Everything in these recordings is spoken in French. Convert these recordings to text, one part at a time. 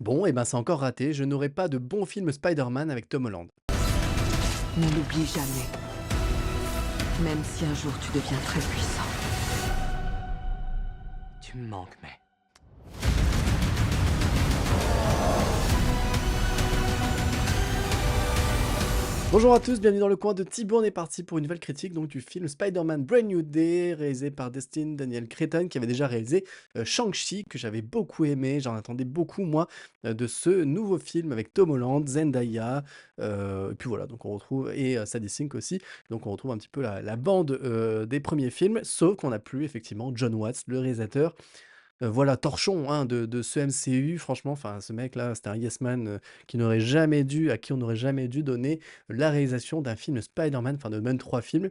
Bon, et ben c'est encore raté, je n'aurai pas de bon film Spider-Man avec Tom Holland. Ne l'oublie jamais, même si un jour tu deviens très puissant. Tu me manques, mais... Bonjour à tous, bienvenue dans le coin de Thibaut, on est parti pour une nouvelle critique donc du film Spider-Man Brand New Day, réalisé par Destin Daniel Cretton, qui avait déjà réalisé Shang-Chi, que j'avais beaucoup aimé, j'en attendais beaucoup moi, de ce nouveau film avec Tom Holland, Zendaya, et puis voilà, donc on retrouve, et Sadie Sink aussi, donc on retrouve un petit peu la bande des premiers films, sauf qu'on n'a plus effectivement John Watts, le réalisateur, voilà, torchon, hein, de ce MCU, franchement, enfin, ce mec-là, c'était un yes man, qui n'aurait jamais dû à qui on n'aurait jamais dû donner la réalisation d'un film Spider-Man, enfin, de même 3 films.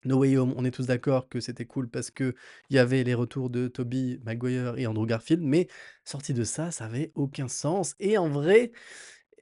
No Way Home, on est tous d'accord que c'était cool parce qu'il y avait les retours de Tobey Maguire et Andrew Garfield, mais sorti de ça avait aucun sens et en vrai,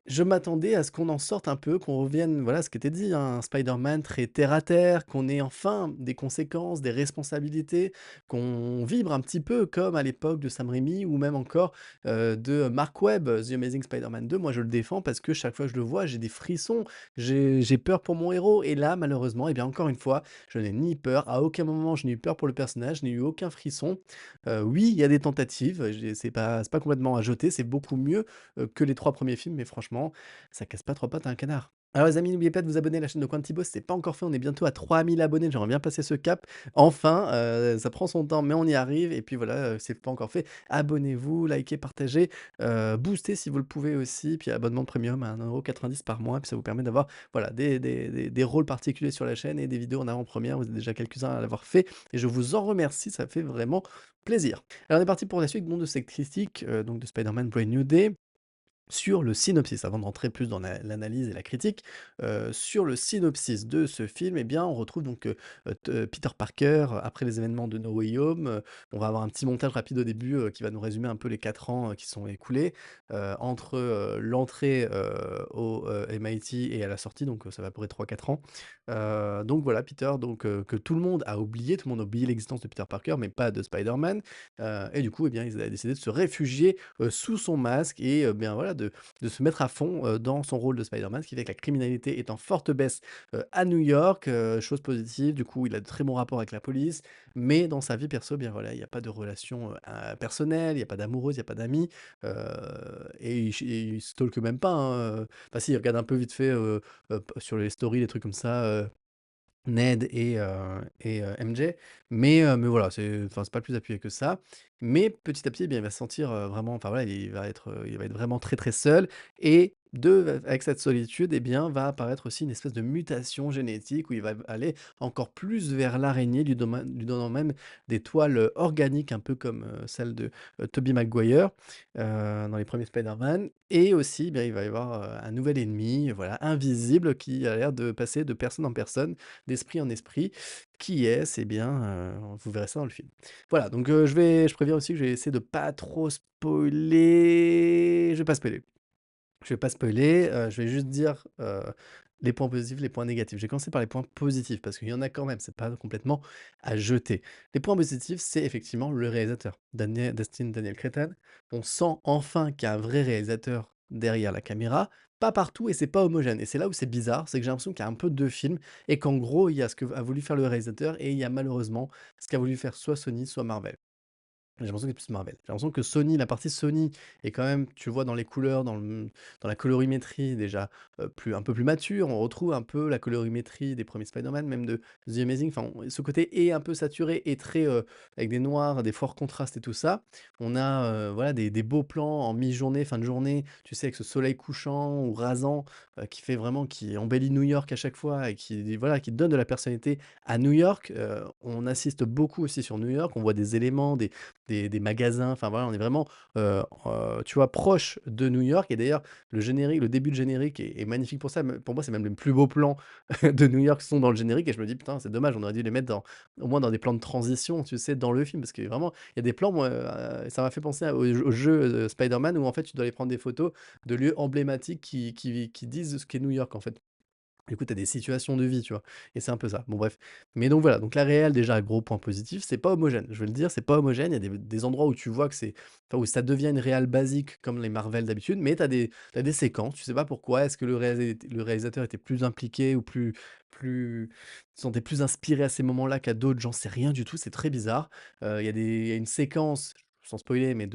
je m'attendais à ce qu'on en sorte un peu, qu'on revienne, voilà, ce qui était dit, hein, un Spider-Man très terre à terre, qu'on ait enfin des conséquences, des responsabilités, qu'on vibre un petit peu comme à l'époque de Sam Raimi ou même encore, de Mark Webb, The Amazing Spider-Man 2. Moi, je le défends parce que chaque fois que je le vois, j'ai des frissons, j'ai peur pour mon héros et là, malheureusement, et bien, encore une fois, je n'ai ni peur, à aucun moment je n'ai eu peur pour le personnage, je n'ai eu aucun frisson. Oui, il y a des tentatives, c'est pas complètement à jeter, c'est beaucoup mieux, que les 3 premiers films, mais franchement, ça casse pas 3 pattes à un canard. Alors les amis, n'oubliez pas de vous abonner à la chaîne de Coin de Thibaut, si c'est pas encore fait, on est bientôt à 3000 abonnés, j'aimerais bien passer ce cap. Enfin, ça prend son temps, mais on y arrive et puis voilà, c'est pas encore fait, abonnez-vous, likez, partagez, boostez si vous le pouvez aussi, puis abonnement premium à 1,90 € par mois, puis ça vous permet d'avoir, voilà, des rôles particuliers sur la chaîne et des vidéos en avant-première. Vous êtes déjà quelques-uns à l'avoir fait et je vous en remercie, ça fait vraiment plaisir. Alors on est parti pour la suite donc de cette critique, donc de Spider-Man Brand New Day. Sur le synopsis, avant de rentrer plus dans l'analyse et la critique, sur le synopsis de ce film, eh bien, on retrouve donc, Peter Parker, après les événements de No Way Home. On va avoir un petit montage rapide au début, qui va nous résumer un peu les 4 ans, qui sont écoulés, entre, l'entrée, au, MIT et à la sortie, donc, ça va à peu près 3-4 ans. Donc voilà, Peter, donc, que tout le monde a oublié, tout le monde a oublié l'existence de Peter Parker, mais pas de Spider-Man, et du coup, eh bien, ils avaient décidé de se réfugier sous son masque et bien voilà, de se mettre à fond, dans son rôle de Spider-Man, ce qui fait que la criminalité est en forte baisse, à New York, chose positive. Du coup, il a de très bons rapports avec la police, mais dans sa vie perso, bien voilà, il y a pas de relation, personnelle, il y a pas d'amoureuse, il y a pas d'amis, et il stalke même pas, hein, enfin si, il regarde un peu vite fait, sur les stories, des trucs comme ça, Ned et MJ, mais voilà, c'est pas plus appuyé que ça. Mais petit à petit, eh bien, il va se sentir, vraiment enfin voilà, il va être vraiment très, très seul et avec cette solitude, eh bien, va apparaître aussi une espèce de mutation génétique où il va aller encore plus vers l'araignée, lui donnant même des toiles, organiques un peu comme, celles de, Tobey Maguire, dans les premiers Spider-Man et aussi, eh bien, il va y avoir, un nouvel ennemi, voilà, invisible qui a l'air de passer de personne en personne, d'esprit en esprit. Qui est-ce? Eh bien, vous verrez ça dans le film. Voilà, donc je préviens aussi que je vais essayer de pas trop spoiler. Je vais pas spoiler. Je vais pas spoiler, je vais juste dire, les points positifs, les points négatifs. Je vais commencer par les points positifs parce qu'il y en a quand même, c'est pas complètement à jeter. Les points positifs, c'est effectivement le réalisateur, Destin Daniel Cretton. On sent enfin qu'il y a un vrai réalisateur derrière la caméra, pas partout et c'est pas homogène et c'est là où c'est bizarre, c'est que j'ai l'impression qu'il y a un peu 2 films et qu'en gros, il y a ce que a voulu faire le réalisateur et il y a malheureusement ce qu'a voulu faire soit Sony, soit Marvel. J'ai l'impression que c'est plus Marvel. J'ai l'impression que Sony, la partie Sony est quand même, tu vois, dans les couleurs, dans la colorimétrie déjà, un peu plus mature. On retrouve un peu la colorimétrie des premiers Spider-Man, même de The Amazing. Enfin, ce côté est un peu saturé et très, avec des noirs, des forts contrastes et tout ça. On a, voilà, des beaux plans en mi-journée, fin de journée, tu sais, avec ce soleil couchant ou rasant, qui embellit New York à chaque fois et qui, voilà, qui donne de la personnalité à New York. On assiste beaucoup aussi sur New York. On voit des éléments, des magasins, enfin voilà, on est vraiment, tu vois, proche de New York et d'ailleurs le début de générique est magnifique pour ça. Me Pour moi, c'est même les plus beaux plans de New York sont dans le générique et je me dis: «Putain, c'est dommage, on aurait dû les mettre au moins dans des plans de transition», tu sais, dans le film. Parce que vraiment, il y a des plans, moi, ça m'a fait penser au jeu, Spider-Man où en fait, tu dois aller prendre des photos de lieux emblématiques qui disent ce qu'est New York, en fait. Du coup, tu as des situations de vie, tu vois? Et c'est un peu ça. Bon bref. Mais donc voilà, donc la réal déjà, gros point positif, c'est pas homogène. Je vais le dire, c'est pas homogène. Il y a des endroits où tu vois que c'est enfin, où ça devient une réal basique comme les Marvel d'habitude, mais tu as des séquences, tu sais pas pourquoi. Est-ce que le réalisateur était plus impliqué ou plus se sentait plus inspiré à ces moments-là qu'à d'autres? J'en sais rien du tout, c'est très bizarre. Il y a une séquence, sans spoiler, mais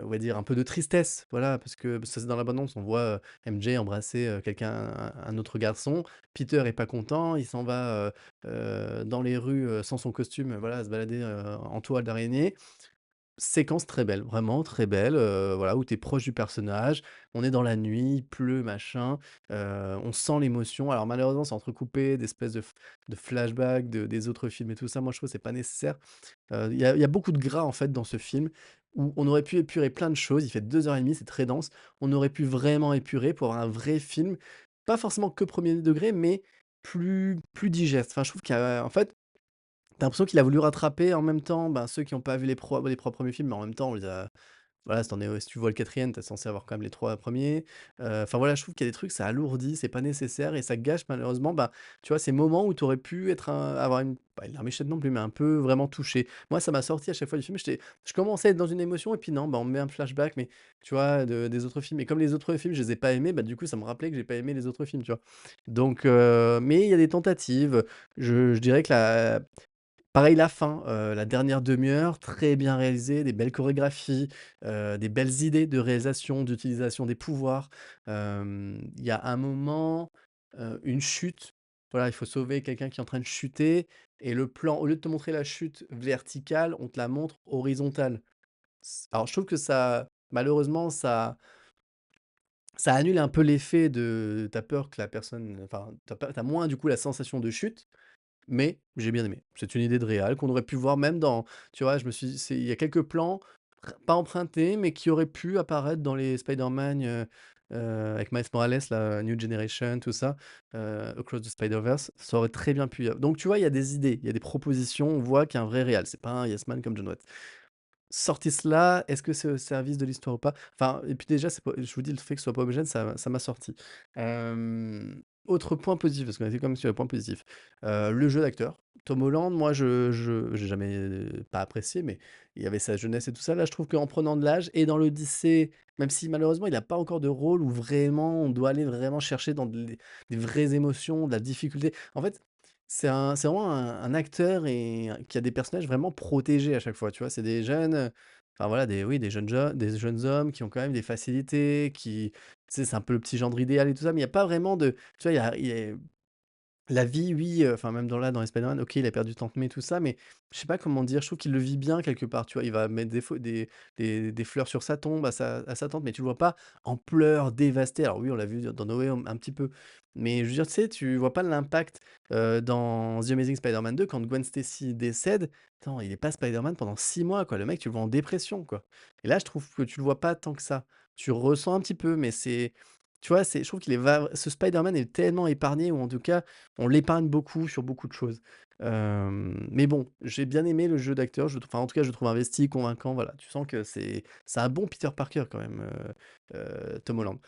on va dire un peu de tristesse, voilà, parce que ça c'est dans la bande annonce, on voit, MJ embrasser, quelqu'un un autre garçon. Peter est pas content, il s'en va, dans les rues, sans son costume, voilà, se balader, en toile d'araignée. Séquence très belle, vraiment très belle, voilà, où tu es proche du personnage. On est dans la nuit, il pleut, machin, on sent l'émotion. Alors malheureusement, c'est entrecoupé d'espèces de flashbacks des autres films et tout ça. Moi, je trouve que c'est pas nécessaire. Il y a beaucoup de gras, en fait, dans ce film, où on aurait pu épurer plein de choses. Il fait 2 heures et demie, c'est très dense. On aurait pu vraiment épurer pour avoir un vrai film, pas forcément que premier degré, mais plus digeste. Enfin, je trouve qu'en fait, t'as l'impression qu'il a voulu rattraper en même temps, ben, ceux qui ont pas vu les 3 premiers films, mais en même temps, on les a voilà, si tu vois le quatrième, tu es censé avoir quand même les 3 premiers. Enfin voilà, je trouve qu'il y a des trucs, ça alourdit, c'est pas nécessaire et ça gâche malheureusement, bah, tu vois, ces moments où tu aurais pu être avoir une pas une larmichette non plus, mais un peu vraiment touché. Moi, ça m'a sorti à chaque fois du film, je commençais à être dans une émotion et puis non, bah, on me met un flashback, mais tu vois, des autres films et comme les autres films, je les ai pas aimés, bah, du coup, ça me rappelait que j'ai pas aimé les autres films, tu vois? Donc mais il y a des tentatives, je dirais que la pareil la fin, la dernière demi heure, très bien réalisée, des belles chorégraphies, des belles idées de réalisation, d'utilisation des pouvoirs. Il y a un moment, une chute, voilà, il faut sauver quelqu'un qui est en train de chuter et le plan, au lieu de te montrer la chute verticale, on te la montre horizontale. Alors je trouve que ça malheureusement ça annule un peu l'effet de tu peur que la personne enfin, tu moins du coup la sensation de chute, mais j'ai bien aimé. C'est une idée de réal qu'on aurait pu voir même dans tu vois, je me suis dit il y a quelques plans pas empruntés, mais qui auraient pu apparaître dans les Spider-Man, avec Miles Morales, la New Generation, tout ça, Across the Spider-Verse, ça aurait très bien pu y a donc tu vois, il y a des idées, il y a des propositions, on voit qu'il y a un vrai réal, c'est pas un yes man comme John Watts. Sorti cela, est-ce que c'est au service de l'histoire ou pas? Enfin et puis déjà, c'est pas je vous dis le fait que ce soit pas homogène, ça m'a sorti. Autre point positif, parce qu'on était quand même sur les points positifs, le jeu d'acteur. Tom Holland, moi je j'ai jamais, pas apprécié, mais il y avait sa jeunesse et tout ça. Là, je trouve qu'en prenant de l'âge et dans l'Odyssée, même si malheureusement il a pas encore de rôle où vraiment on doit aller vraiment chercher dans des vraies émotions, de la difficulté. En fait, c'est vraiment un acteur et qui a des personnages vraiment protégés à chaque fois, tu vois? C'est des jeunes, enfin voilà, des jeunes hommes qui ont quand même des facilités, qui tu sais, c'est un peu le petit gendre idéal et tout ça, mais il y a pas vraiment de tu vois, il y a la vie, oui, enfin même dans les Spider-Man, OK, il a perdu Tante May, tout ça, mais je sais pas comment dire, je trouve qu'il le vit bien quelque part, tu vois? Il va mettre des fleurs sur sa tombe à sa tante, mais tu le vois pas en pleurs, dévasté. Alors oui, on l'a vu dans No Way Home un petit peu, mais je veux dire, tu sais, tu vois pas l'impact, dans The Amazing Spider-Man 2 quand Gwen Stacy décède, attends, il est pas Spider-Man pendant 6 mois, quoi. Le mec, tu le vois en dépression, quoi et là, je trouve que tu le vois pas tant que ça. Tu ressens un petit peu, mais c'est tu vois, je trouve qu'il est va ce Spider-Man est tellement épargné ou en tout cas on l'épargne beaucoup sur beaucoup de choses. Mais bon, j'ai bien aimé le jeu d'acteur, enfin en tout cas je le trouve investi, convaincant, voilà. Tu sens que c'est un bon Peter Parker quand même, Tom Holland.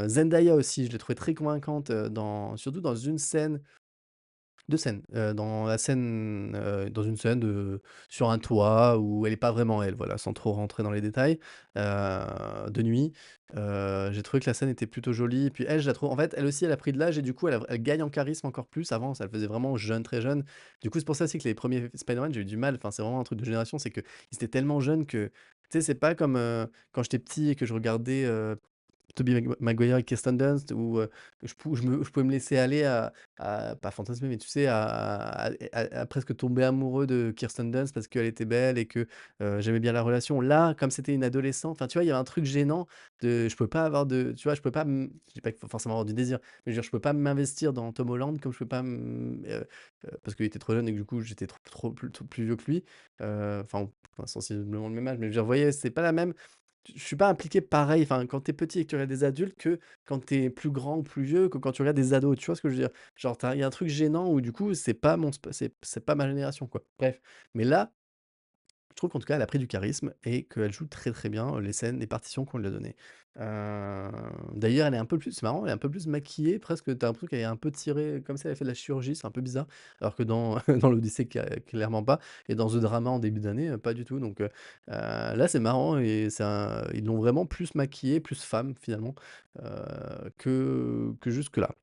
Zendaya aussi, je l'ai trouvée très convaincante, surtout dans une scène 2 scènes, dans une scène sur un toit où elle est pas vraiment elle, voilà, sans trop rentrer dans les détails, de nuit. J'ai trouvé que la scène était plutôt jolie et puis elle, je la trouve en fait, elle aussi, elle a pris de l'âge et du coup, elle gagne en charisme encore plus. Avant, ça le faisait vraiment jeune, très jeune. Du coup, c'est pour ça aussi que les premiers Spider-Man, j'ai eu du mal, enfin, c'est vraiment un truc de génération, c'est qu'ils étaient tellement jeunes que, tu sais, c'est pas comme, quand j'étais petit et que je regardais, Tobey Maguire et Kirsten Dunst où, je pouvais me laisser aller à pas fantasmer, mais tu sais à presque tomber amoureux de Kirsten Dunst parce qu'elle était belle et que, j'aimais bien la relation. Là, comme c'était une adolescente, enfin tu vois, il y avait un truc gênant de je peux pas avoir de tu vois, je peux pas je dis pas qu'il faut forcément avoir du désir, mais je veux dire, je peux pas m'investir dans Tom Holland comme je peux pas parce qu'il était trop jeune et que du coup j'étais trop plus vieux que lui, enfin sensiblement le même âge, mais je veux dire, vous voyez, c'est pas la même je suis pas impliqué pareil, enfin, quand tu es petit et que tu regardes des adultes que quand tu es plus grand ou plus vieux, que quand tu regardes des ados, tu vois ce que je veux dire? Genre il y a un truc gênant où du coup, c'est pas ma génération, quoi. Bref, mais là, trouve qu'en tout cas, elle a pris du charisme et qu'elle joue très, très bien, les scènes, les partitions qu'on lui a données. D'ailleurs, elle est un peu plus c'est marrant, elle est un peu plus maquillée presque, tu as l'impression qu'elle est un peu tirée comme si elle avait fait de la chirurgie, c'est un peu bizarre. Alors que dans dans l'Odyssée, clairement pas et dans The Drama en début d'année, pas du tout donc là, c'est marrant et c'est un ils l'ont vraiment plus maquillée, plus femme finalement, que jusque-là.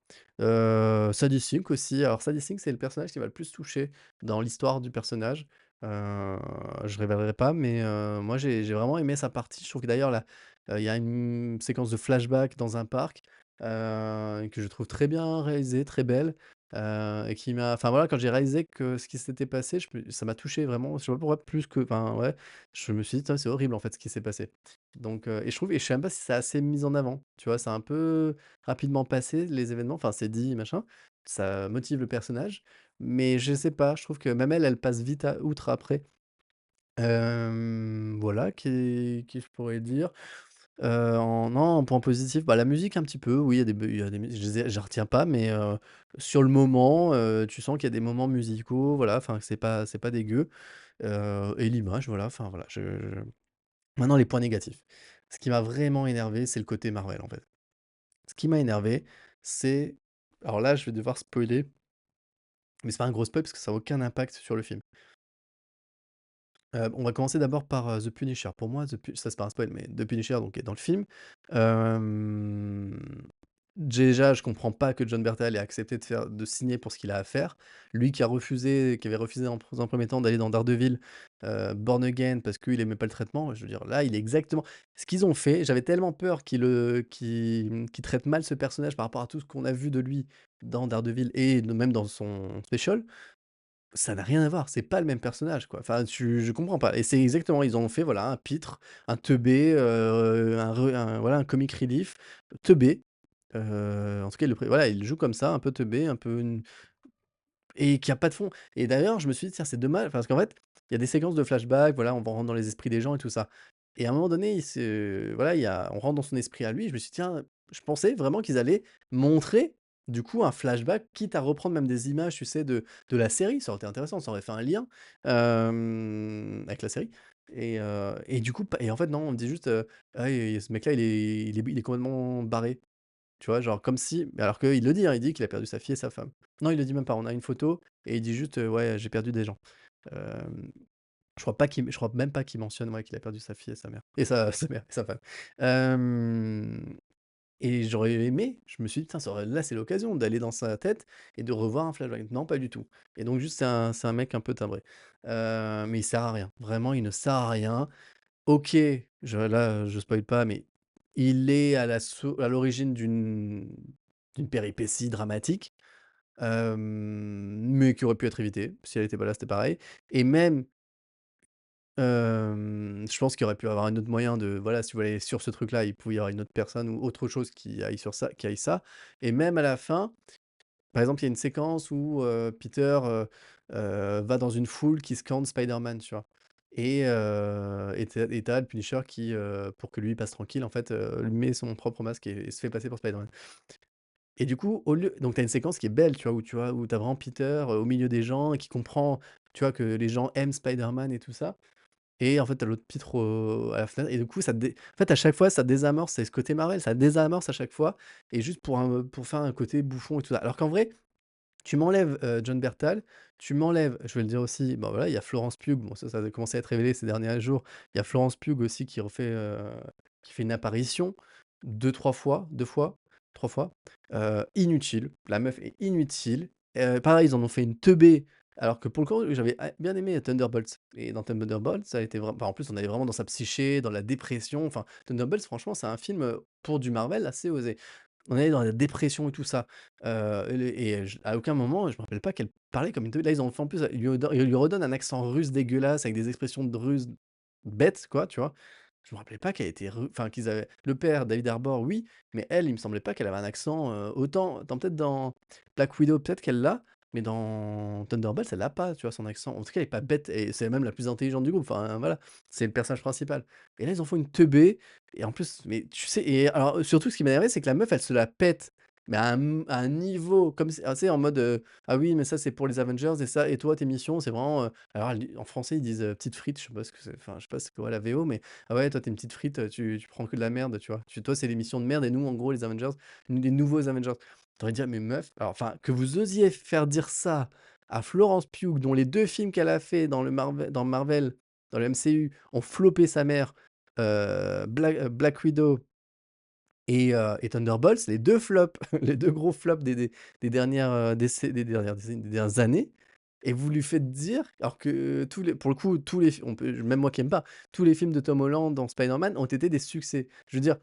Sadie Sink aussi, alors Sadie Sink, c'est le personnage qui m'a le plus touché dans l'histoire du personnage. Je révélerai pas, mais moi j'ai vraiment aimé sa partie. Je trouve que d'ailleurs là, il y a une séquence de flashback dans un parc, que je trouve très bien réalisée, très belle, et qui m'a enfin voilà, quand j'ai réalisé que ce qui s'était passé, je me ça m'a touché vraiment, je sais pas pourquoi plus que enfin ouais, je me suis dit: «Tain, c'est horrible en fait ce qui s'est passé». Donc et je trouve et je sais même pas si c'est assez mis en avant, tu vois? C'est un peu rapidement passé les événements, enfin c'est dit machin, ça motive le personnage, mais je sais pas, je trouve que même elle, elle passe vite à outre après. Voilà, qui je pourrais dire? En non, en point positif, bah, la musique un petit peu, oui, il y a des mus je les retiens pas, mais sur le moment, tu sens qu'il y a des moments musicaux, voilà, enfin, que c'est pas dégueu, et l'image, voilà, enfin, voilà, je maintenant les points négatifs. Ce qui m'a vraiment énervé, c'est le côté Marvel, en fait. Ce qui m'a énervé, c'est alors là, je vais devoir spoiler, mais c'est pas un gros spoil parce que ça a aucun impact sur le film. On va commencer d'abord par, The Punisher. Pour moi, The Pu ça c'est pas un spoil, mais The Punisher donc est dans le film. Hem, Déjà, je comprends pas que John Bertal ait accepté de signer pour ce qu'il a à faire. Lui qui avait refusé en dans un 1 temps d'aller dans Daredevil, Born Again parce qu'il aimait pas le traitement. Je veux dire là, il est exactement ce qu'ils ont fait, j'avais tellement peur qu'ils traitent mal ce personnage par rapport à tout ce qu'on a vu de lui dans Daredevil et de même dans son special. Ça n'a rien à voir, c'est pas le même personnage, quoi. Enfin, je comprends pas et c'est exactement ils en ont fait, voilà, un pitre, un teubé, un voilà, un comic relief teubé, en tout cas, voilà, il joue comme ça, un peu teubé, un peu et qui a pas de fond et d'ailleurs, je me suis dit: «Tiens, c'est dommage» parce qu'en fait, il y a des séquences de flashback, voilà, on va rentrer dans les esprits des gens et tout ça et à un moment donné, voilà, on rentre dans son esprit à lui, je me suis dit: «Tiens», je pensais vraiment qu'ils allaient montrer, du coup, un flashback, quitte à reprendre même des images, tu sais, de la série, ça aurait été intéressant, ça aurait fait un lien, avec la série et du coup, pas et en fait, non, on me dit juste, «Ah et ce mec-là, il est complètement barré». Tu vois? Genre comme si mais alors qu'il le dit, hein, il dit qu'il a perdu sa fille et sa femme. Non, il le dit même pas, on a une photo et il dit juste, «Ouais, j'ai perdu des gens». Hem, je crois même pas qu'il mentionne, ouais, qu'il a perdu sa fille et sa mère et sa sa mère et sa femme. Hem et j'aurais aimé, je me suis dit: «Putain, ça aurait là, c'est l'occasion d'aller dans sa tête et de revoir un flashback». Non, pas du tout et donc juste c'est un mec un peu timbré. Mais il sert à rien. Vraiment, il ne sert à rien. OK, je spoil pas, mais il est à l'origine d'une péripétie dramatique, mais qui aurait pu être évitée. Si elle était pas là, c'était pareil et même, je pense qu'il aurait pu avoir un autre moyen de voilà, si vous voulez aller sur ce truc-là, il pouvait y avoir une autre personne ou autre chose qui aille ça et même à la fin, par exemple, il y a une séquence où, Peter, va dans une foule qui scande Spider-Man, tu vois? Et tu le Punisher qui, pour que lui passe tranquille, en fait, lui met son propre masque et se fait passer pour Spider-Man. Et du coup, au lieu donc tu as une séquence qui est belle, tu vois? Où tu as vraiment Peter, au milieu des gens et qui comprend, tu vois, que les gens aiment Spider-Man et tout ça. Et en fait, tu as l'autre Pitre à la fenêtre et du coup, en fait, à chaque fois, ça désamorce, c'est ce côté Marvel, ça désamorce à chaque fois et juste pour faire un côté bouffon et tout ça. Alors qu'en vrai, tu m'enlèves, John Bertal, tu m'enlèves je vais le dire aussi, bah, voilà, il y a Florence Pugh, bon ça a commencé à être révélé ces derniers jours. Il y a Florence Pugh aussi qui fait une apparition 2 fois, 2 fois, 3 fois, inutile. La meuf est inutile. Pareil, ils en ont fait une teubée, alors que pour le coup, j'avais bien aimé Thunderbolts et dans Thunderbolts, ça a été vraiment, en plus, on est vraiment dans sa psyché, dans la dépression, enfin, Thunderbolts, franchement, c'est un film, pour du Marvel assez osé. On est dans la dépression et tout ça. À aucun moment, je me rappelle pas qu'elle parlait comme une teubée. Là, ils ont fait en plus, ils lui redonnent un accent russe dégueulasse avec des expressions de russe bêtes, quoi, tu vois? Je me rappelais pas qu'elle était enfin qu'ils avaient le père, David Harbour, oui, mais elle, il me semblait pas qu'elle avait un accent, peut-être dans Black Widow, peut-être qu'elle l'a, mais dans Thunderbolts, elle l'a pas, tu vois, son accent. En tout cas, elle est pas bête et c'est même la plus intelligente du groupe. Enfin, voilà, c'est le personnage principal. Et là, ils en font une teubée et en plus mais tu sais et alors, surtout ce qui m'a énervé, c'est que la meuf, elle se la pète. Mais à un niveau comme si tu sais en mode, «Ah oui, mais ça c'est pour les Avengers et ça et toi tes missions c'est vraiment, alors li en français ils disent, «petites frites», je sais pas ce que c'est, enfin je sais pas c'est quoi la VO mais «Ah ouais toi tu es une petite frite, tu prends que de la merde», tu vois? Toi c'est les missions de merde et nous en gros les Avengers, les nouveaux Avengers. Tu envie de dire: «Mais meuf», alors enfin que vous osiez faire dire ça à Florence Pugh dont les 2 films qu'elle a fait dans Marvel, dans le MCU ont floppé sa mère, Black Widow et Thunderbolts, les 2 flops, les 2 gros flops des dernières, des dernières années et vous lui faites dire alors que tous les pour le coup, tous les fi on peut même moi qui aime pas, tous les films de Tom Holland dans Spider-Man ont été des succès. Je veux dire,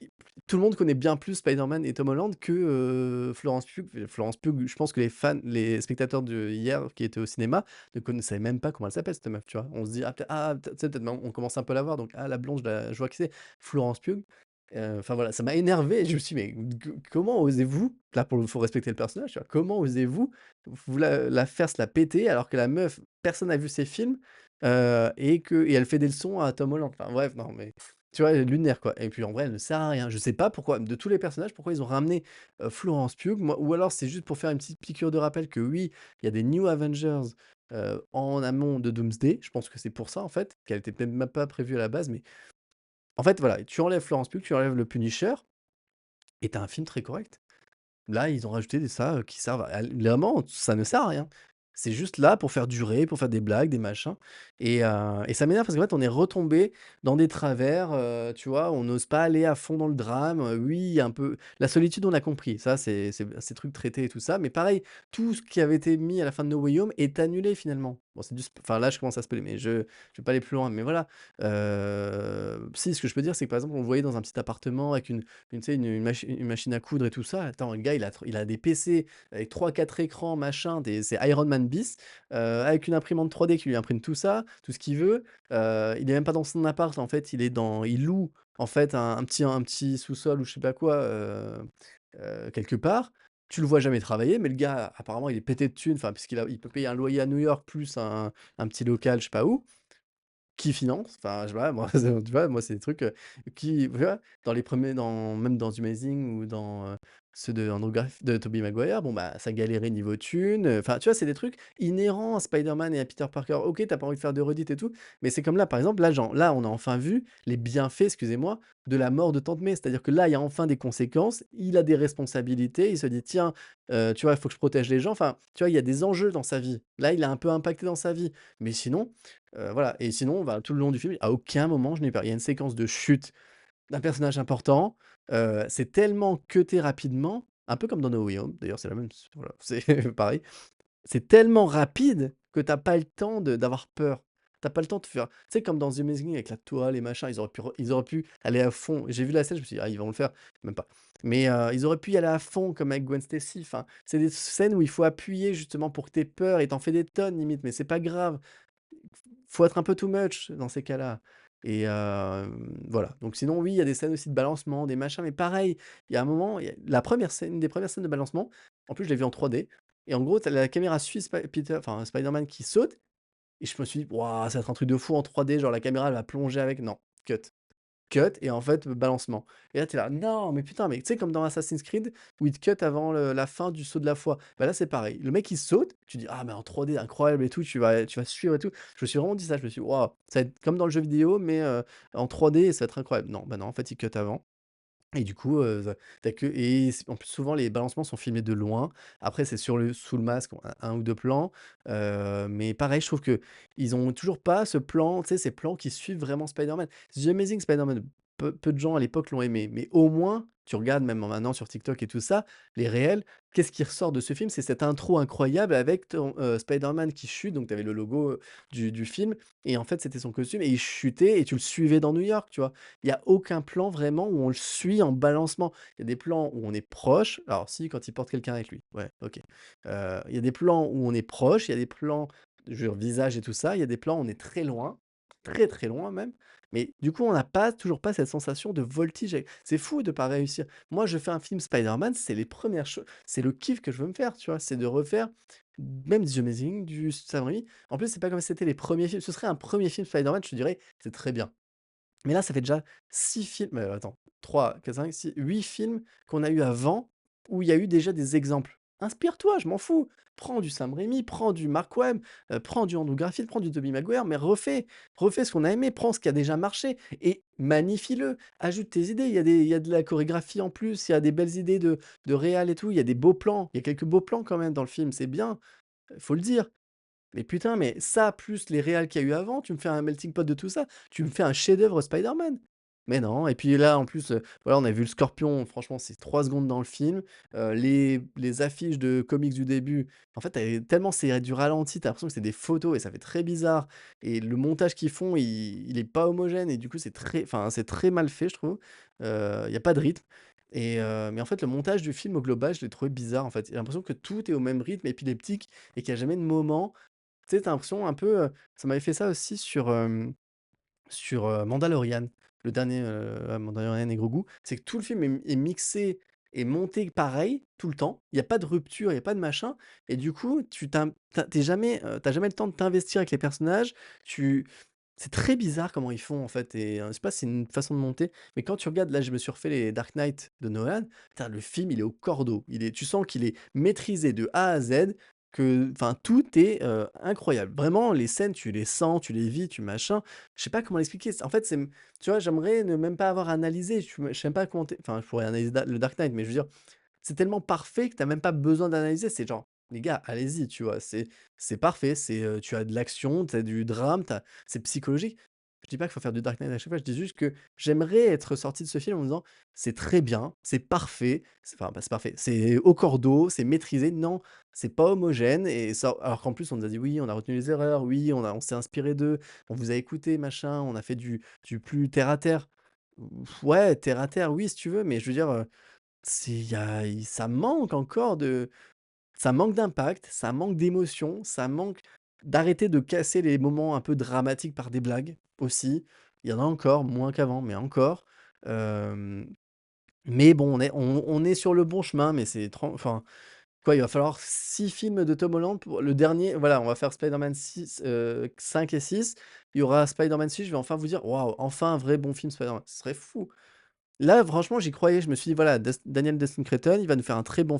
i tout le monde connaît bien plus Spider-Man et Tom Holland que, Florence Pugh. Florence Pugh, je pense que les spectateurs de hier qui étaient au cinéma ne connaissaient même pas comment elle s'appelle cette meuf, tu vois? On se dit: «Ah peut tu sais, peut-être on commence un peu à la voir donc ah la blonde je vois qui c'est, Florence Pugh». Enfin voilà, ça m'a énervé et je me suis dit: «Mais comment osez-vous?» Là pour le faut respecter le personnage, tu vois? «Comment osez-vous vous la faire se la péter alors que la meuf, personne n'a vu ses films, et elle fait des leçons à Tom Holland?» Enfin bref, non mais tu vois? Lunaire quoi et puis en vrai, elle ne sert à rien. Je sais pas pourquoi, de tous les personnages, pourquoi ils ont ramené, Florence Pugh, moi ou alors c'est juste pour faire une petite piqûre de rappel que oui, il y a des New Avengers, en amont de Doomsday. Je pense que c'est pour ça en fait, qu'elle était peut-être même pas prévue à la base mais en fait voilà, tu enlèves Florence Pugh, tu enlèves le Punisher et tu as un film très correct. Là, ils ont rajouté des ça, qui servent à vraiment, ça ne sert à rien. C'est juste là pour faire durer, pour faire des blagues, des machins et ça m'énerve parce qu'en fait, on est retombé dans des travers, tu vois? On n'ose pas aller à fond dans le drame, oui, il y a un peu la solitude, on a compris, ça c'est trucs traités et tout ça, mais pareil, tout ce qui avait été mis à la fin de No Way Home est annulé finalement. Bon, c'est du sp enfin là, je commence à spoiler, mais je vais pas aller plus loin, mais voilà. Si, ce que je peux dire, c'est que par exemple, on le voyait dans un petit appartement avec tu sais, une machine à coudre et tout ça. Attends, le gars, il a des PC avec trois quatre écrans, machin, c'est Iron Man bis, avec une imprimante 3D qui lui imprime tout ça, tout ce qu'il veut. Il est même pas dans son appart, en fait, il loue, en fait, un petit sous-sol ou je sais pas quoi, quelque part. Tu le vois jamais travailler, mais le gars, apparemment, il est pété de thunes, enfin, il peut payer un loyer à New York plus un petit local, je sais pas où. Qui finance? Enfin, je sais pas, moi, tu vois, moi, c'est des trucs, qui tu vois? Dans les premiers même dans Amazing ou dans, ceux de Andrew de Tobey Maguire, bon, bah, ça galérait niveau thunes, enfin, tu vois? C'est des trucs inhérents à Spider-Man et à Peter Parker. OK, tu pas envie de faire de redites et tout, mais c'est comme là, par exemple, là, on a enfin vu les bienfaits, excusez-moi, de la mort de Tante May. C'est-à-dire que là, il y a enfin des conséquences, il a des responsabilités, il se dit: «Tiens, tu vois, il faut que je protège les gens». Enfin, tu vois, il y a des enjeux dans sa vie. Là, il a un peu impacté dans sa vie, mais sinon, voilà et sinon, bah, tout le long du film, à aucun moment je n'ai peur. Il y a une séquence de chute d'un personnage important, c'est tellement cuté rapidement, un peu comme dans No Way Home, d'ailleurs c'est la même voilà, c'est pareil. C'est tellement rapide que tu as pas le temps d'avoir peur. Tu as pas le temps de faire tu sais comme dans The Amazing avec la toile et machin, ils auraient pu aller à fond. J'ai vu la scène, je me suis dit: «Ah ils vont le faire», même pas. Mais, ils auraient pu y aller à fond comme avec Gwen Stacy, enfin, c'est des scènes où il faut appuyer justement pour que tu aies peur et tu en fais des tonnes limite, mais c'est pas grave. Faut être un peu too much dans ces cas-là et voilà. Donc sinon, oui, il y a des scènes aussi de balancement, des machins, mais pareil, il y a un moment, il y a la première scène une des premières scènes de balancement, en plus, je l'ai vue en 3D et en gros, tu la caméra suit Spider-Man qui saute et je me suis dit: «Waouh, ça va être un truc de fou en 3D, genre la caméra, elle va plonger avec». Non, cut. Cut et en fait, balancement et là, tu es là: «Non, mais putain», mais tu sais comme dans Assassin's Creed où il te cut avant la fin du saut de la foi. Bah, là, c'est pareil. Le mec, il saute, tu dis: «Ah mais en 3D incroyable et tout, tu vas suivre et tout». Je me suis vraiment dit ça, je me suis dit: «Waouh, ça va être comme dans le jeu vidéo mais en 3D et ça va être incroyable». Non, bah, non, en fait, il cut avant et du coup, tu que et en plus, souvent, les balancements sont filmés de loin. Après, c'est sous le masque, un ou 2 plans, mais pareil, je trouve que ils ont toujours pas ce plan, tu sais, ces plans qui suivent vraiment Spider-Man. The Amazing Spider-Man, peu de gens à l'époque l'ont aimé, mais au moins, tu regardes même maintenant sur TikTok et tout ça, les réels, qu'est-ce qui ressort de ce film? C'est cette intro incroyable avec ton, Spider-Man qui chute, donc tu avais le logo, du film et en fait, c'était son costume et il chutait et tu le suivais dans New York, tu vois? Il y a aucun plan vraiment où on le suit en balancement. Il y a des plans où on est proche, alors si, quand il porte quelqu'un avec lui, ouais, OK. Il y a des plans où on est proche, il y a des plans, je veux dire visage et tout ça, il y a des plans où on est très loin, très, très loin même, mais du coup, on n'a pas toujours pas cette sensation de voltige avec c'est fou de pas réussir. Moi, je fais un film Spider-Man, c'est les premières choses c'est le kiff que je veux me faire, tu vois? C'est de refaire même The Amazing, du Sam Raimi. En plus, c'est pas comme si c'était les premiers films. Ce serait un premier film Spider-Man, je te dirais: «C'est très bien». Mais là, ça fait déjà 6 films attends, 3, 4, 5, 6, 8 films qu'on a eu avant où il y a eu déjà des exemples. Inspire-toi, je m'en fous. Prends du Sam Raimi, prends du Mark Webb, prends du Andrew Garfield, prends du Tobey Maguire, mais refais ce qu'on a aimé, prends ce qui a déjà marché et magnifie-le. Ajoute tes idées, il y a de la chorégraphie en plus, il y a des belles idées de réal et tout, il y a des beaux plans, il y a quelques beaux plans quand même dans le film, c'est bien, faut le dire. Mais putain, mais ça, plus les réals qu'il y a eu avant, tu me fais un melting pot de tout ça, tu me fais un chef-d'œuvre Spider-Man. Mais non, et puis là, en plus, voilà, on a vu le Scorpion, franchement, c'est 3 secondes dans le film. Les affiches de comics du début, en fait, tellement c'est du ralenti, tu l'impression que c'est des photos et ça fait très bizarre et le montage qu'ils font, il est pas homogène et du coup, c'est très mal fait, je trouve. Il y a pas de rythme mais en fait, le montage du film, au global, je l'ai trouvé bizarre, en fait. J'ai l'impression que tout est au même rythme épileptique et qu'il y a jamais de moment tu sais, tu l'impression un peu, ça m'avait fait ça aussi sur Mandalorian, le dernier, Mandalorian et Grogu. C'est que tout le film est mixé et monté pareil, tout le temps. Il y a pas de rupture, il y a pas de machin et du coup, tu jamais, tu jamais le temps de t'investir avec les personnages. Tu C'est très bizarre comment ils font, en fait et je sais pas si c'est une façon de monter, mais quand tu regardes là, je me suis refait les Dark Knight de Nolan, putain, le film, il est au cordeau. Tu sens qu'il est maîtrisé de A à Z, que enfin, tout est, incroyable. Vraiment, les scènes, tu les sens, tu les vis, tu machin. Je sais pas comment l'expliquer. En fait, tu vois, j'aimerais ne même pas avoir analysé. Je sais même pas comment enfin, je pourrais analyser le Dark Knight, mais je veux dire, c'est tellement parfait que tu as même pas besoin d'analyser. C'est genre: «Les gars, allez-y», tu vois? C'est parfait, tu as de l'action, tu as du drame, c'est psychologique. Je dis pas qu'il faut faire du Dark Knight à chaque fois, je dis juste que j'aimerais être sorti de ce film en me disant: «C'est très bien, c'est parfait», enfin, pas c'est parfait, c'est au cordeau, c'est maîtrisé. Non, c'est pas homogène et ça alors qu'en plus on nous a dit: «Oui, on a retenu les erreurs, oui, on s'est inspiré d'eux, on vous a écouté, machin, on a fait du plus terre à terre». Ouais, terre à terre, oui, si tu veux, mais je veux dire, c'est il y a il ça manque encore de ça manque d'impact, ça manque d'émotion, ça manque d'arrêter de casser les moments un peu dramatiques par des blagues, aussi. Il y en a encore, moins qu'avant, mais encore. Hem, mais bon, on est sur le bon chemin, mais c'est enfin, quoi, il va falloir 6 films de Tom Holland pour le dernier voilà, on va faire Spider-Man 6, 5 et 6. Il y aura Spider-Man 6, je vais enfin vous dire: «Waouh, enfin un vrai bon film Spider-Man». Ce serait fou! Là, franchement, j'y croyais. Je me suis dit: «Voilà, Daniel Destin Cretton, il va nous faire un très bon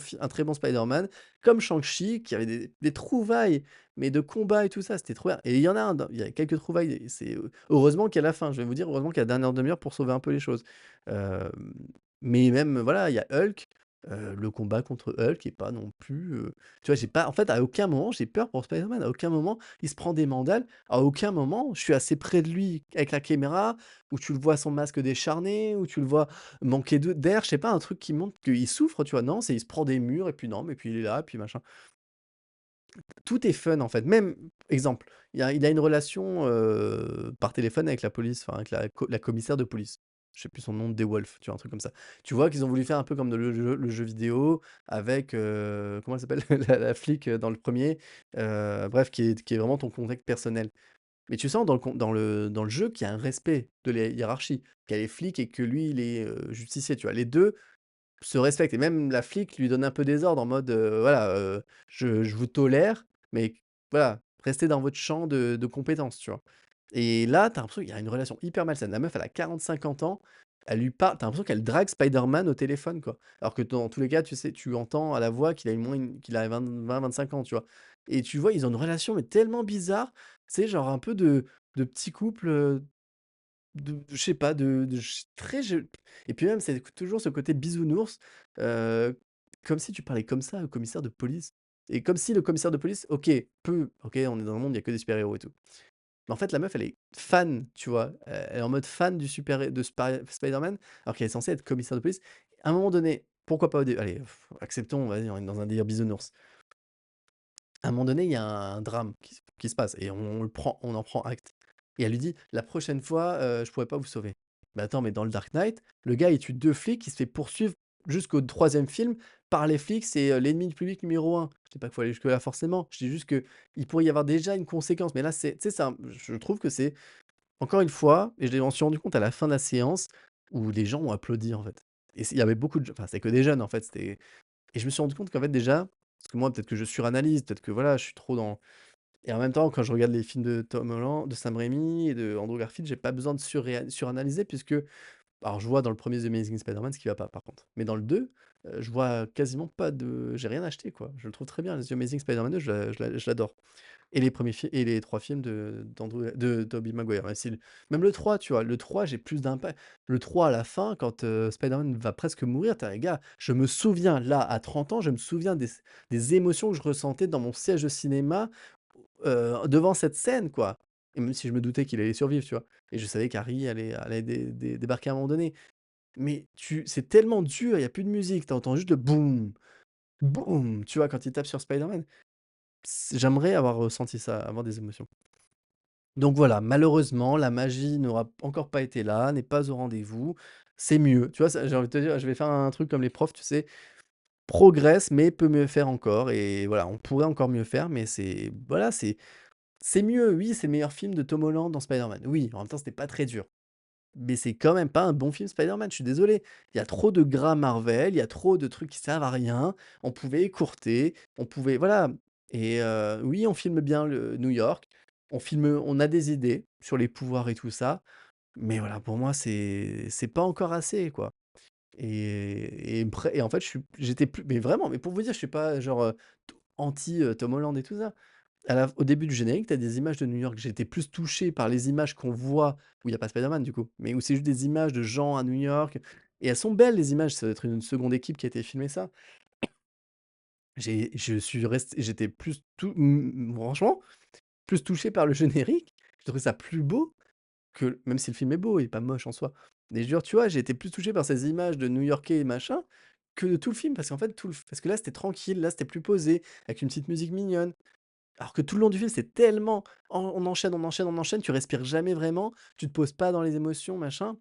Spider-Man», comme Shang-Chi, qui avait des trouvailles, mais de combat et tout ça, c'était trop bien et il y en a un dans il y a quelques trouvailles et heureusement qu'il y a la fin, je vais vous dire, heureusement qu'il y a la dernière demi-heure pour sauver un peu les choses. Hem, mais même, voilà, il y a Hulk, le combat contre Hulk est pas non plus, tu vois, j'ai pas en fait, à aucun moment, j'ai peur pour Spider-Man. À aucun moment, il se prend des mandales. À aucun moment, je suis assez près de lui avec la caméra, où tu le vois son masque décharné, où tu le vois manquer d'air, je sais pas, un truc qui montre qu'il souffre, tu vois? Non, c'est il se prend des murs et puis non, mais puis il est là, puis machin. Tout est fun, en fait. Même exemple, il a une relation, par téléphone avec la police, enfin avec la commissaire de police. Je sais plus son nom, DeWolf, tu vois? Un truc comme ça. Tu vois qu'ils ont voulu faire un peu comme dans le jeu vidéo avec, comment elle s'appelle? La flic, dans le premier bref, qui est vraiment ton contact personnel. Mais tu sens dans le jeu qu'il y a un respect de la hiérarchie, qu'il y a les flics et que lui, il est, justicier, tu vois? Les 2 se respectent et même la flic lui donne un peu des ordres en mode, voilà, «Je vous tolère, mais voilà, restez dans votre champ de compétences», tu vois? Et là, tu as l'impression qu'il y a une relation hyper malsaine. La meuf, elle a 40-50 ans, elle lui parle tu as l'impression qu'elle drague Spider-Man au téléphone, quoi. Alors que dans tous les cas, tu sais, tu entends à la voix qu'il a 20-25 ans, tu vois? Et tu vois, ils ont une relation mais tellement bizarre, tu sais, genre un peu de petit couple, je sais pas, de ch très je et puis même, c'est toujours ce côté bisounours, heu, comme si tu parlais comme ça au commissaire de police et comme si le commissaire de police, OK, on est dans un monde, il y a que des super-héros et tout. Mais en fait, la meuf, elle est fan, tu vois? Elle est en mode fan du super de Spider-Man, alors qu'elle est censée être commissaire de police. À un moment donné, pourquoi pas au dé allez, acceptons, vas-y, on est dans un délire bisounours. À un moment donné, il y a un drame qui se passe et on en prend acte et elle lui dit: «La prochaine fois, je pourrai pas vous sauver». Mais attends, mais dans le Dark Knight, le gars, il tue 2 flics, il se fait poursuivre jusqu'au troisième film par les flics, c'est, l'ennemi du public numéro un. Je dis pas qu'il faut aller jusque là forcément, je dis juste qu'il pourrait y avoir déjà une conséquence, mais là, tu sais, je trouve que c'est encore une fois et je m'en suis rendu compte à la fin de la séance où les gens ont applaudi, en fait et il y avait beaucoup de enfin, c'est que des jeunes, en fait, et je me suis rendu compte qu'en fait déjà parce que moi peut-être que je suranalyse, peut-être que voilà, je suis trop dans et en même temps quand je regarde les films de Tom Holland, de Sam Raimi et de Andrew Garfield, j'ai pas besoin de suranalyser puisque Alors je vois dans le premier The Amazing Spider-Man ce qui va pas par contre. Mais dans le 2, je vois quasiment pas de j'ai rien acheté quoi. Je le trouve très bien, The Amazing Spider-Man 2, je l'adore. Et les premiers films et les 3 films de Tobey Maguire. Même si même le 3, tu vois? Le 3, j'ai plus d'impact. Le 3 à la fin, quand, Spider-Man va presque mourir, tu les gars, je me souviens là, à 30 ans, je me souviens des émotions que je ressentais dans mon siège de cinéma, devant cette scène, quoi. Et même si je me doutais qu'il allait survivre, tu vois? Et je savais qu'Harry allait débarquer à un moment donné. Mais c'est tellement dur, il y a plus de musique, tu entends juste le boum, boum, tu vois? Quand il tape sur Spider-Man. J'aimerais avoir ressenti ça, avoir des émotions. Donc voilà, malheureusement, la magie n'aura encore pas été là, n'est pas au rendez-vous. C'est mieux, tu vois? Ça j'ai envie de te dire, je vais faire un truc comme les profs, tu sais? Progresse, mais peut mieux faire encore et voilà, on pourrait encore mieux faire, mais c'est voilà, c'est mieux. Oui, c'est le meilleur film de Tom Holland dans Spider-Man. Oui, en même temps, c'était pas très dur. Mais c'est quand même pas un bon film Spider-Man, je suis désolé. Il y a trop de gras Marvel, il y a trop de trucs qui servent à rien. On pouvait écourter, on pouvait voilà et oui, on filme bien le New York, on a des idées sur les pouvoirs et tout ça, mais voilà, pour moi, c'est pas encore assez, quoi et en fait, j'étais plus mais vraiment, mais pour vous dire, je suis pas genre, anti, Tom Holland et tout ça. Au début du générique, tu as des images de New York. J'ai été plus touché par les images qu'on voit, où il y a pas Spider-Man du coup, mais où c'est juste des images de gens à New York et elles sont belles les images, ça doit être une seconde équipe qui a été filmé ça. J'étais plus franchement, plus touché par le générique. Je trouvais ça plus beau que même si le film est beau, il est pas moche en soi. Mais je veux dire, tu vois, j'ai été plus touché par ces images de New-Yorkais et machin, que de tout le film. Parce qu'en fait, parce que là, c'était tranquille, là, c'était plus posé, avec une petite musique mignonne. Alors que tout le long du film, c'est tellement on enchaîne, on enchaîne, on enchaîne, tu respires jamais vraiment, tu te poses pas dans les émotions, machin,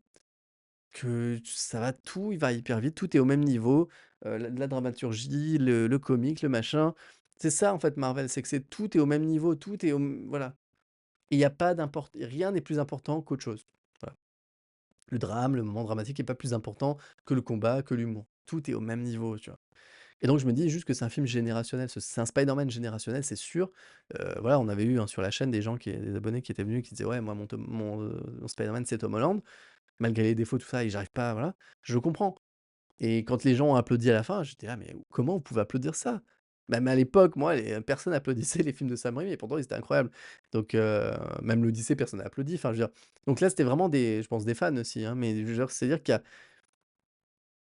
que ça va tout, il va hyper vite, tout est au même niveau, la dramaturgie, le comique, le machin. C'est ça en fait Marvel, c'est que tout est au même niveau, tout est voilà. Et il y a pas rien n'est plus important qu'autre chose. Voilà. Le drame, le moment dramatique est pas plus important que le combat, que l'humour. Tout est au même niveau, tu vois? Et donc je me dis juste que c'est un film générationnel, c'est un Spider-Man générationnel, c'est sûr. Voilà, on avait eu, hein, sur la chaîne des abonnés qui étaient venus, qui disaient: «Ouais, moi mon Spider-Man, c'est Tom Holland, malgré les défauts, tout ça et j'arrive pas» voilà. Je comprends et quand les gens ont applaudi à la fin, j'étais là: «Mais comment vous pouvez applaudir ça?» Même à l'époque, moi, personne applaudissait les films de Sam Raimi et pourtant ils étaient incroyables. Donc même l'Odyssée, personne n'a applaudi, enfin je veux dire donc là, c'était vraiment je pense des fans aussi, hein, mais je veux dire, c'est-à-dire qu'il y a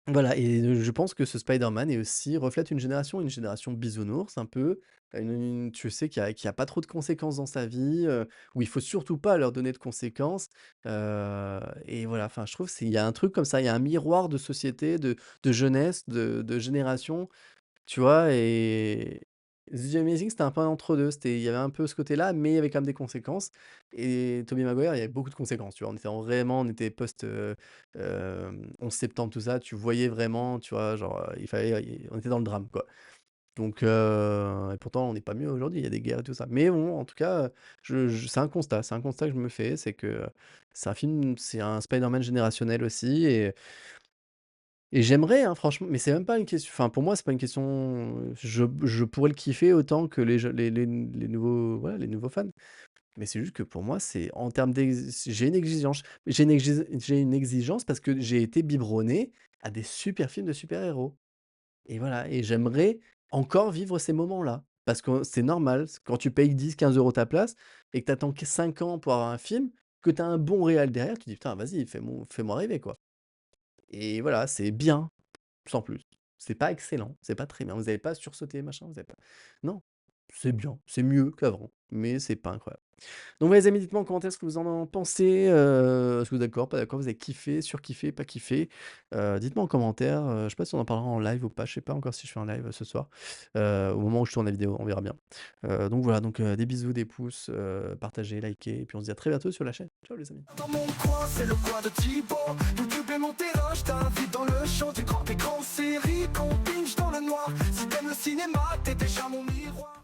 voilà et je pense que ce Spider-Man est aussi reflète une génération bisounours un peu, tu sais, qui a pas trop de conséquences dans sa vie, où il faut surtout pas leur donner de conséquences, et voilà, enfin, je trouve il y a un truc comme ça, il y a un miroir de société, de jeunesse, de génération tu vois? Et The Amazing, c'était un peu un entre-deux. Il y avait un peu ce côté-là, mais il y avait quand même des conséquences et Tobey Maguire, il y avait beaucoup de conséquences, tu vois? On était post, 11 septembre, tout ça, tu voyais vraiment, tu vois? Genre, on était dans le drame, quoi. Donc et pourtant, on n'est pas mieux aujourd'hui, il y a des guerres et tout ça. Mais bon, en tout cas, c'est un constat que je me fais, c'est que, c'est un Spider-Man générationnel aussi et j'aimerais, hein, franchement, mais c'est même pas une question enfin, pour moi, c'est pas une question, je pourrais le kiffer autant que les nouveaux voilà, les nouveaux fans. Mais c'est juste que pour moi, c'est en termes j'ai une exigence parce que j'ai été biberonné à des super films de super-héros et voilà et j'aimerais encore vivre ces moments-là. Parce que c'est normal, quand tu payes 10-15 € ta place et que tu attends 5 ans pour avoir un film, que tu as un bon réal derrière, tu dis: «Putain, vas-y, fais-moi rêver, quoi» et voilà, c'est bien. Sans plus. C'est pas excellent, c'est pas très bien. Vous avez pas sursauté, machin, vous avez pas non, c'est bien, c'est mieux qu'avant, mais c'est pas incroyable. Donc ouais, les amis, dites-moi en commentaire ce que vous en pensez, est-ce que vous êtes d'accord, pas d'accord, vous avez kiffé, surkiffé, pas kiffé? Dites-moi en commentaire, je sais pas si on en parlera en live ou pas, je sais pas encore si je fais un live, ce soir, au moment où je tourne la vidéo, on verra bien. Donc voilà, des bisous, des pouces, partagez, likez et puis on se dit à très bientôt sur la chaîne. Ciao les amis. Dans mon coin, c'est le coin de Thibaut. YouTube est mon terrain, je t'invite dans le show du grand écran série qu'on binge dans le noir. Si t'aimes le cinéma, t'es déjà mon